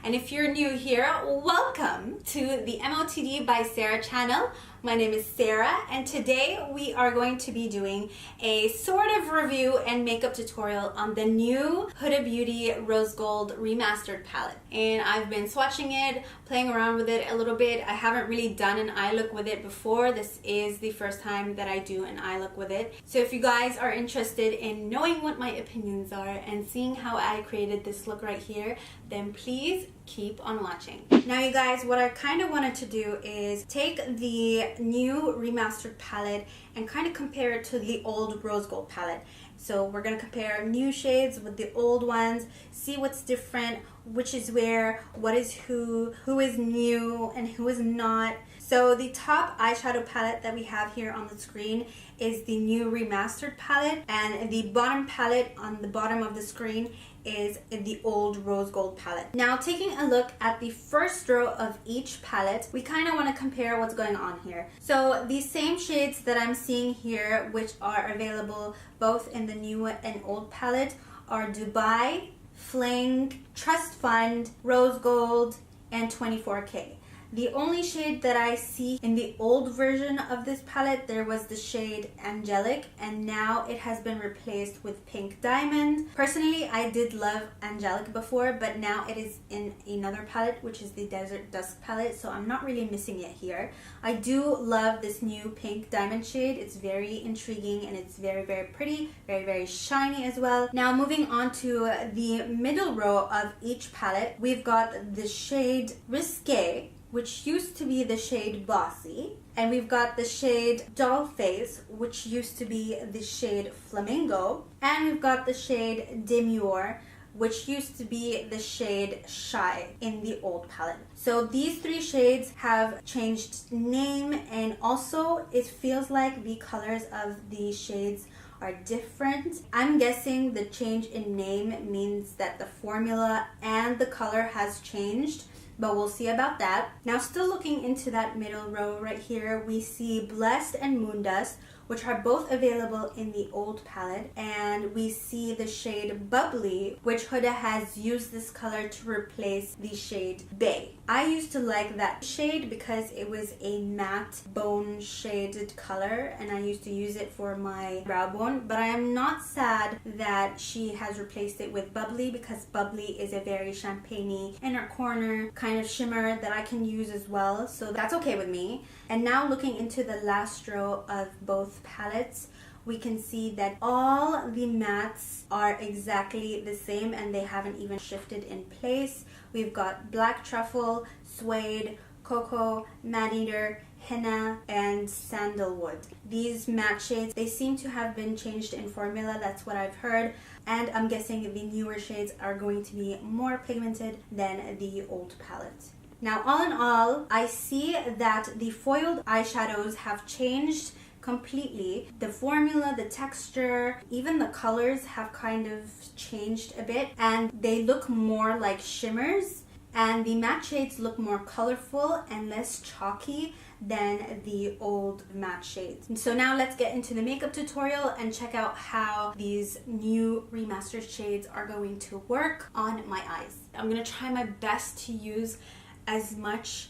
And if you're new here, welcome to the MOTD by Sarah channel. My name is Sarah, and today we are going to be doing a sort of review and makeup tutorial on the new Huda Beauty Rose Gold Remastered palette. And I've been swatching it, playing around with it a little bit. I haven't really done an eye look with it before. This is the first time that I do an eye look with it. So if you guys are interested in knowing what my opinions are and seeing how I created this look right here, then please keep on watching. Now you guys, what I kind of wanted to do is take the new remastered palette and kind of compare it to the old rose gold palette. So we're going to compare new shades with the old ones, see what's different, which is where, what is who is new and who is not. So the top eyeshadow palette that we have here on the screen is the new remastered palette, and the bottom palette on the bottom of the screen is the old rose gold palette. Now taking a look at the first row of each palette, we kind of want to compare what's going on here. So the same shades that I'm seeing here, which are available both in the new and old palette, are Dubai, Fling, Trust Fund, Rose Gold, and 24K. The only shade that I see in the old version of this palette, there was the shade Angelic, and now it has been replaced with Pink Diamond. Personally, I did love Angelic before, but now it is in another palette, which is the Desert Dusk palette, so I'm not really missing it here. I do love this new Pink Diamond shade. It's very intriguing and it's very, very pretty, very, very shiny as well. Now moving on to the middle row of each palette, we've got the shade Risque, which used to be the shade Bossy, and we've got the shade Dollface, which used to be the shade Flamingo, and we've got the shade Demure, which used to be the shade Shy in the old palette. So these three shades have changed name, and also it feels like the colors of these shades are different. I'm guessing the change in name means that the formula and the color has changed, but we'll see about that. Now still looking into that middle row right here, we see Blessed and Moondust, which are both available in the old palette, and we see the shade Bubbly, which Huda has used this color to replace the shade Bay. I used to like that shade because it was a matte bone shaded color, and I used to use it for my brow bone, but I am not sad that she has replaced it with Bubbly, because Bubbly is a very champagne-y inner corner kind of shimmer that I can use as well, so that's okay with me. And now looking into the last row of both palettes, we can see that all the mattes are exactly the same and they haven't even shifted in place. We've got Black Truffle, Suede, Cocoa, Matte Eater, Henna, and Sandalwood. These matte shades, they seem to have been changed in formula, that's what I've heard, and I'm guessing the newer shades are going to be more pigmented than the old palette. Now all in all, I see that the foiled eyeshadows have changed completely. The formula, the texture, even the colors have kind of changed a bit, and they look more like shimmers, and the matte shades look more colorful and less chalky than the old matte shades. And so now let's get into the makeup tutorial and check out how these new remastered shades are going to work on my eyes. I'm gonna try my best to use as much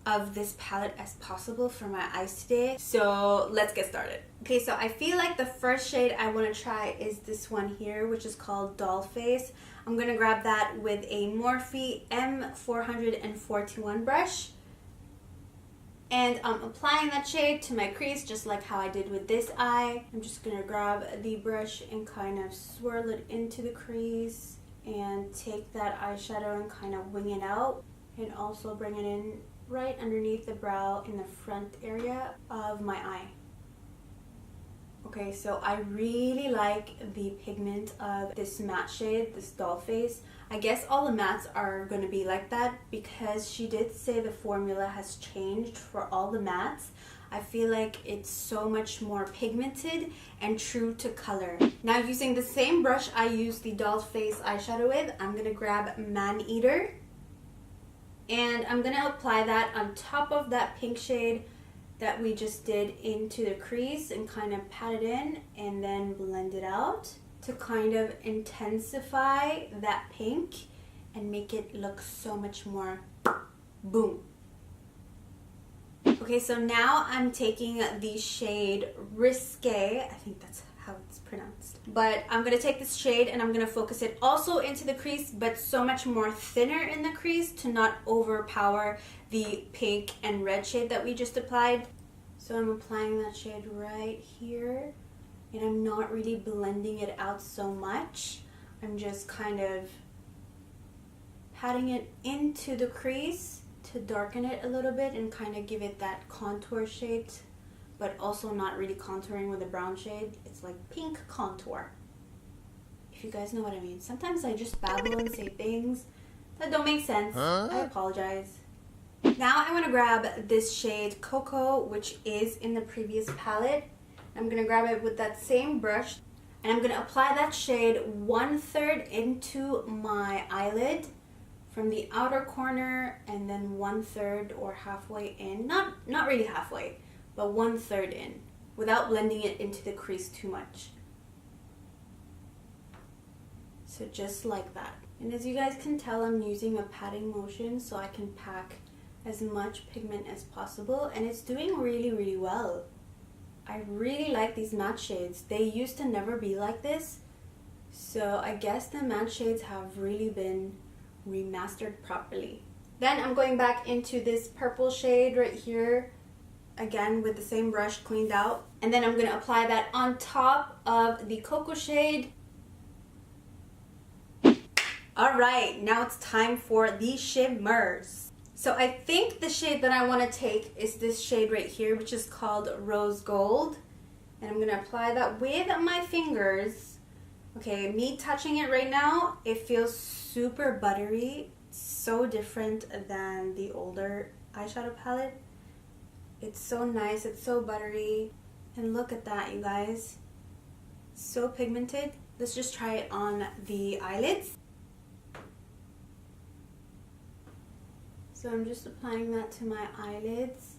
of this palette as possible for my eyes today. So let's get started. Okay, so I feel like the first shade I want to try is this one here, which is called Dollface. I'm gonna grab that with a Morphe M441 brush, and I'm applying that shade to my crease just like how I did with this eye. I'm just gonna grab the brush and kind of swirl it into the crease and take that eyeshadow and kind of wing it out, and also bring it in right underneath the brow in the front area of my eye. Okay, so I really like the pigment of this matte shade, this Dollface. I guess all the mattes are going to be like that because she did say the formula has changed for all the mattes. I feel like it's so much more pigmented and true to color. Now using the same brush I used the Dollface eyeshadow with, I'm going to grab Man Eater, and I'm going to apply that on top of that pink shade that we just did into the crease and kind of pat it in and then blend it out to kind of intensify that pink and make it look so much more boom. Okay, so now I'm taking the shade Risque. I think that's how it's pronounced. But I'm going to take this shade and I'm going to focus it also into the crease, but so much more thinner in the crease to not overpower the pink and red shade that we just applied. So I'm applying that shade right here, and I'm not really blending it out so much. I'm just kind of patting it into the crease to darken it a little bit and kind of give it that contour shape, but also not really contouring with a brown shade. It's like pink contour, if you guys know what I mean. Sometimes I just babble and say things that don't make sense. I apologize. Now I want to grab this shade Cocoa, which is in the previous palette. I'm going to grab it with that same brush, and I'm going to apply that shade 1/3 into my eyelid from the outer corner, and then 1/3 or halfway in. Not really halfway, but 1/3 in, without blending it into the crease too much. So just like that. And as you guys can tell, I'm using a patting motion so I can pack as much pigment as possible, and it's doing really well. I really like these matte shades. They used to never be like this, so I guess the matte shades have really been remastered properly. Then I'm going back into this purple shade right here, again with the same brush cleaned out, and then I'm going to apply that on top of the Cocoa shade. Alright, now it's time for the shimmers. So I think the shade that I want to take is this shade right here, which is called Rose Gold. And I'm going to apply that with my fingers. Okay, me touching it right now, it feels super buttery. So different than the older eyeshadow palette. It's so nice, it's so buttery. And look at that, you guys. So pigmented. Let's just try it on the eyelids. So I'm just applying that to my eyelids.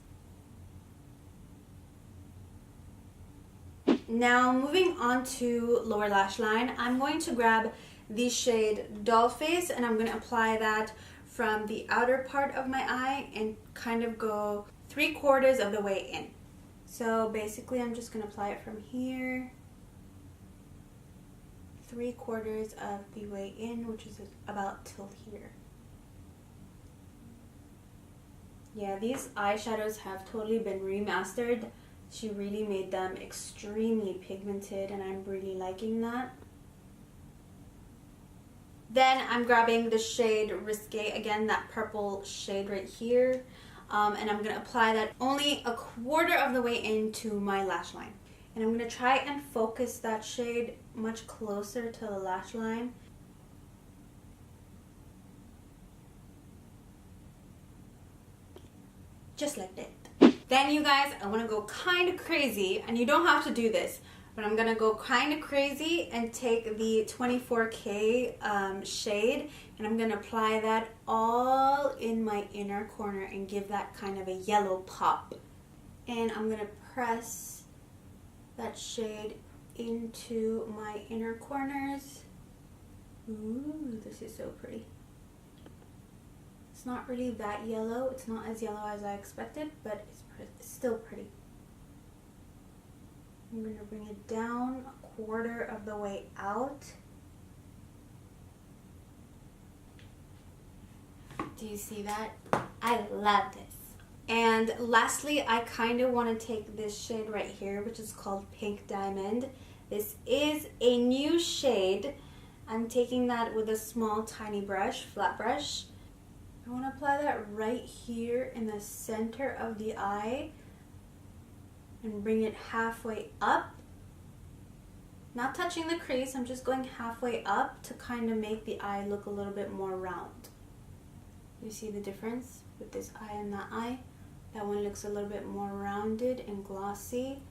Now moving on to lower lash line, I'm going to grab the shade Dollface, and I'm going to apply that from the outer part of my eye and kind of go 3/4 of the way in. So basically I'm just going to apply it from here, 3/4 of the way in, which is about till here. Yeah, these eyeshadows have totally been remastered. She really made them extremely pigmented, and I'm really liking that. Then I'm grabbing the shade Risque, again that purple shade right here, and I'm going to apply that only 1/4 of the way into my lash line. And I'm going to try and focus that shade much closer to the lash line. Just like that. Then you guys, I want to go kind of crazy, and you don't have to do this, but I'm gonna go kind of crazy and take the 24K shade, and I'm gonna apply that all in my inner corner and give that kind of a yellow pop. And I'm gonna press that shade into my inner corners. Ooh, this is so pretty. It's not really that yellow. It's not as yellow as I expected, but it's still pretty. I'm going to bring it down 1/4 of the way out. Do you see that? I love this. And lastly, I kind of want to take this shade right here, which is called Pink Diamond. This is a new shade. I'm taking that with a small tiny brush, flat brush. I want to apply that right here in the center of the eye and bring it halfway up. Not touching the crease, I'm just going halfway up to kind of make the eye look a little bit more round. You see the difference with this eye and that eye? That one looks a little bit more rounded and glossy,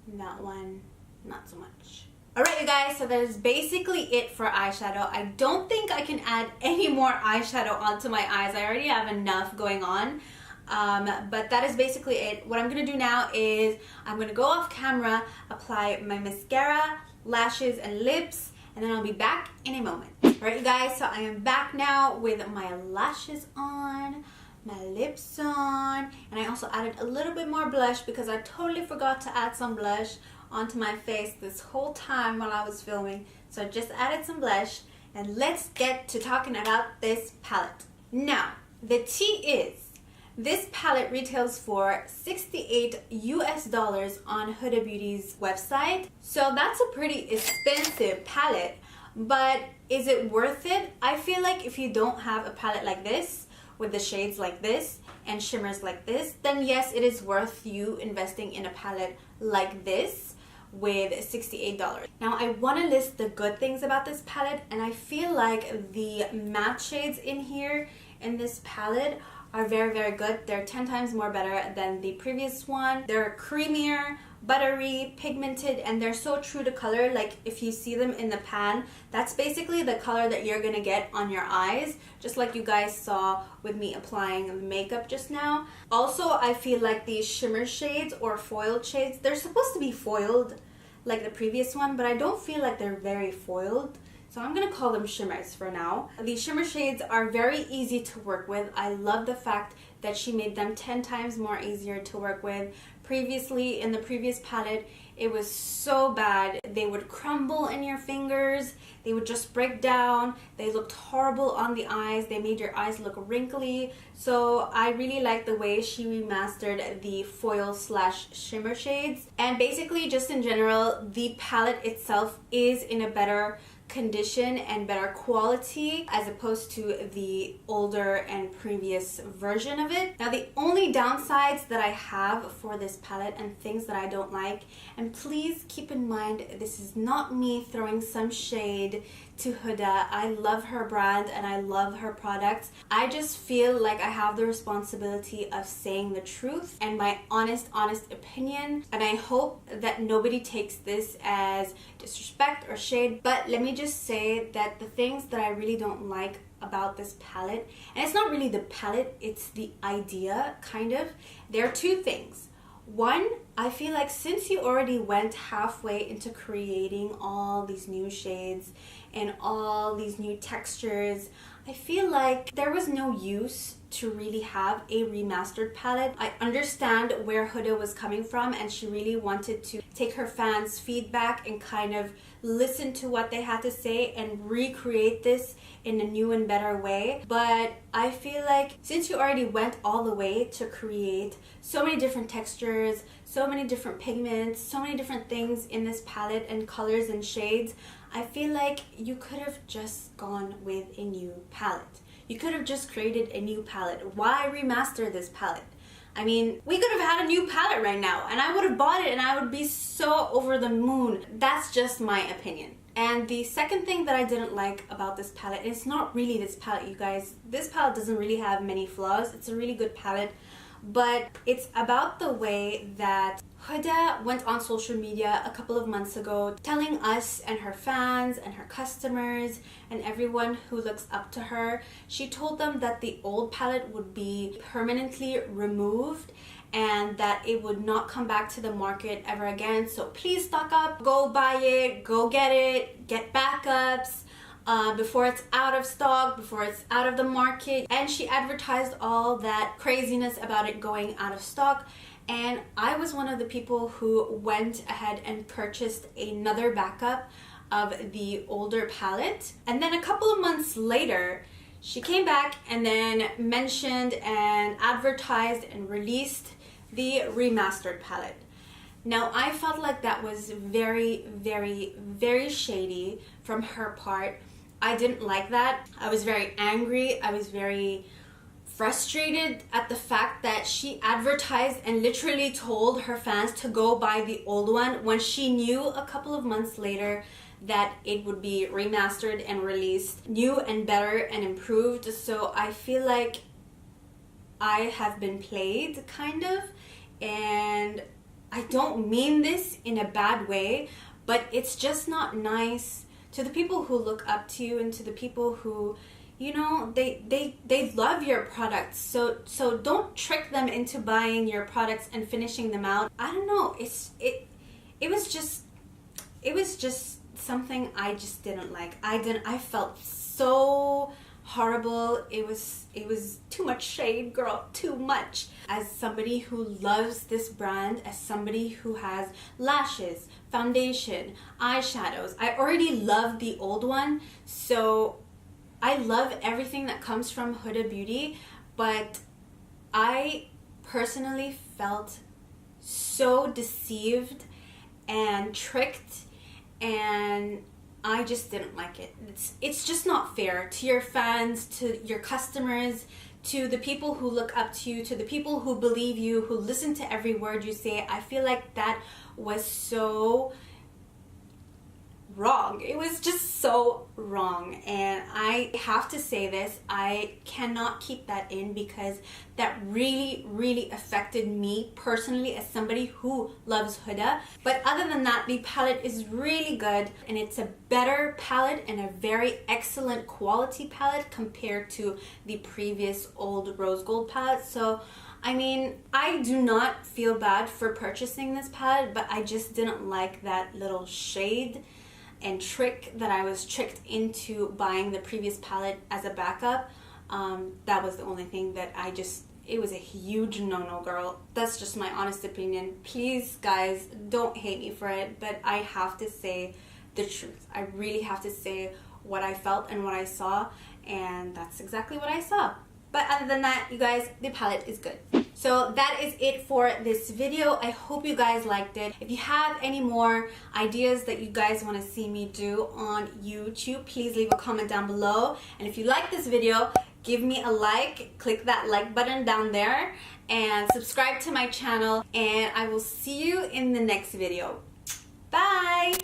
and that one not so much. Alright you guys, so that's basically it for eyeshadow. I don't think I can add any more eyeshadow onto my eyes. I already have enough going on. But that is basically it. What I'm going to do now is I'm going to go off camera, apply my mascara, lashes, and lips, and then I'll be back in a moment. Alright you guys, so I am back now with my lashes on, my lips on, and I also added a little bit more blush because I totally forgot to add some blush onto my face this whole time while I was filming. So I just added some blush, and let's get to talking about this palette. Now, the tea is, this palette retails for $68 US on Huda Beauty's website. So that's a pretty expensive palette, but is it worth it? I feel like if you don't have a palette like this, with the shades like this and shimmers like this, then yes, it is worth you investing in a palette like this with $68. Now I want to list the good things about this palette, and I feel like the matte shades in here in this palette are very good. They're 10 times more better than the previous one. They're creamier, buttery, pigmented, and they're so true to color. Like if you see them in the pan, that's basically the color that you're gonna get on your eyes, just like you guys saw with me applying the makeup just now. Also, I feel like these shimmer shades or foiled shades, they're supposed to be foiled like the previous one, but I don't feel like they're very foiled. So I'm going to call them shimmers for now. These shimmer shades are very easy to work with. I love the fact that she made them 10 times more easier to work with. Previously, in the previous palette, it was so bad. They would crumble in your fingers. They would just break down. They looked horrible on the eyes. They made your eyes look wrinkly. So I really like the way she remastered the foil slash shimmer shades. And basically, just in general, the palette itself is in a better condition and better quality as opposed to the older and previous version of it. Now the only downsides that I have for this palette and things that I don't like, and please keep in mind this is not me throwing some shade to Huda. I love her brand and I love her products. I just feel like I have the responsibility of saying the truth and my honest opinion, and I hope that nobody takes this as disrespect or shade. But let me just say that the things that I really don't like about this palette, and it's not really the palette, it's the idea, kind of. There are two things. One, I feel like since you already went halfway into creating all these new shades and all these new textures, I feel like there was no use to really have a remastered palette. I understand where Huda was coming from, and she really wanted to take her fans' feedback and kind of listen to what they had to say and recreate this in a new and better way. But I feel like since you already went all the way to create so many different textures, so many different pigments, so many different things in this palette and colors and shades, I feel like you could have just gone with a new palette. You could have just created a new palette. Why remaster this palette? I mean, we could have had a new palette right now and I would have bought it and I would be so over the moon. That's just my opinion. And the second thing that I didn't like about this palette, and it's not really this palette, you guys. This palette doesn't really have many flaws. It's a really good palette, but it's about the way that Huda went on social media a couple of months ago telling us and her fans and her customers and everyone who looks up to her, she told them that the old palette would be permanently removed and that it would not come back to the market ever again. So please stock up, go buy it, go get it, get backups before it's out of stock, before it's out of the market. And she advertised all that craziness about it going out of stock. And I was one of the people who went ahead and purchased another backup of the older palette. And then a couple of months later, she came back and then mentioned and advertised and released the remastered palette. Now, I felt like that was very shady from her part. I didn't like that. I was very angry. I was very frustrated at the fact that she advertised and literally told her fans to go buy the old one when she knew a couple of months later that it would be remastered and released new and better and improved. So I feel like I have been played, kind of, and I don't mean this in a bad way, but it's just not nice to the people who look up to you and to the people who, you know, they love your products. So don't trick them into buying your products and finishing them out. I don't know. It was just something I just didn't like. I felt so horrible. It was too much shade, girl, too much. As somebody who loves this brand, as somebody who has lashes, foundation, eyeshadows, I already love the old one, so I love everything that comes from Huda Beauty, but I personally felt so deceived and tricked, and I just didn't like it. It's just not fair to your fans, to your customers, to the people who look up to you, to the people who believe you, who listen to every word you say. I feel like that was so wrong. It was just so wrong, and I have to say this, I cannot keep that in because that really affected me personally as somebody who loves Huda. But other than that, the palette is really good, and it's a better palette and a very excellent quality palette compared to the previous old rose gold palette. So I mean, I do not feel bad for purchasing this palette, but I just didn't like that little shade and trick that I was tricked into buying the previous palette as a backup. That was the only thing that it was a huge no-no, girl. That's just my honest opinion. Please, guys, don't hate me for it, but I have to say the truth. I really have to say what I felt and what I saw, and that's exactly what I saw. But other than that, you guys, the palette is good. So that is it for this video. I hope you guys liked it. If you have any more ideas that you guys want to see me do on YouTube, please leave a comment down below. And if you like this video, give me a like, click that like button down there, and subscribe to my channel. And I will see you in the next video. Bye!